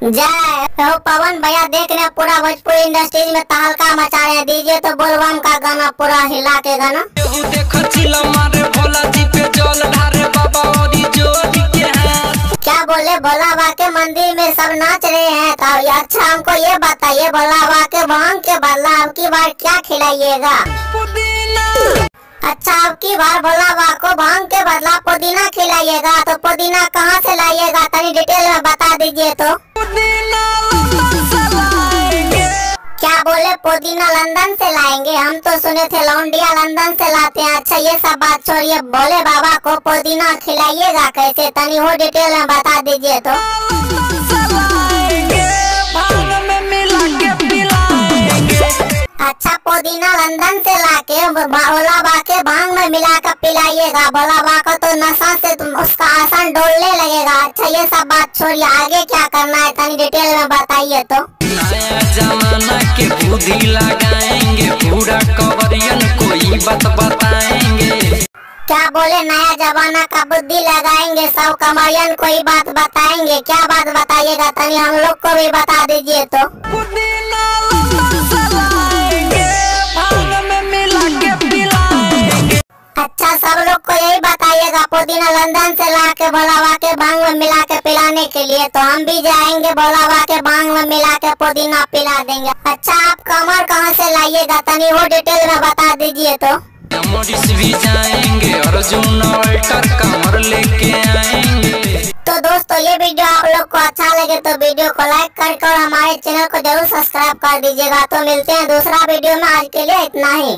जय हो पवन भैया, देख रहे हैं पूरा भोजपुरी इंडस्ट्री में तहलका मचा रहे हैं। दीजिए तो बोलबम का गाना पूरा हिला के गाना। क्या बोले, भोला बाबा के मंदिर में सब नाच रहे हैं। तो अच्छा हमको ये बताइए, भोला बाबा के भांग के बदला अब की बार क्या खिलाइएगा? अच्छा, अब की बार भोला बाबा को भांग के बदला पुदीना खिलाइएगा। तो पुदीना कहाँ से लाइएगा, तनी डिटेल में बता दीजिए। तो क्या बोले, पुदीना लंदन से लाएंगे? हम तो सुने थे लौंडिया लंदन से लाते हैं। अच्छा, ये सब बात छोड़िए, भोले बाबा को पुदीना खिलाइएगा कैसे, तनी हो डिटेल में बता दीजिए। तो अच्छा, पुदीना लंदन से लाके भोला बाबा के भांग में मिला कर पिलाइएगा। भोला बाबा को तो नशा से उसका आसन डोलने लगेगा। अच्छा, ये सब बात छोड़िए, आगे क्या करना है तनी डिटेल में बताइए। तो नया जमाना के बुद्धि लगाएंगे, पूरा कवरियन कोई बात बताएंगे। क्या बोले, नया जमाना का बुद्धि लगाएंगे, सब कमरियन कोई बात बताएंगे? क्या बात बताइएगा, तनी हम लोग को भी बता दीजिए। तो अच्छा, सब लोग को यही बताइएगा पुदीना लंदन से ला के भोला बाबा के भांग में मिला के पिलाने के लिए। तो हम भी जाएंगे, भोला बाबा के भांग में मिला के पुदीना पिला देंगे। अच्छा, आप कमर कहाँ से लाइएगा, तनी वो डिटेल में बता दीजिए। तो भी जाएंगे, अर्जुन अल्टर कमर लेके आएंगे। तो दोस्तों, ये वीडियो आप लोग को अच्छा लगे तो वीडियो को लाइक करके और हमारे चैनल को जरूर सब्सक्राइब कर दीजिएगा। तो मिलते हैं दूसरा वीडियो में, आज के लिए इतना ही।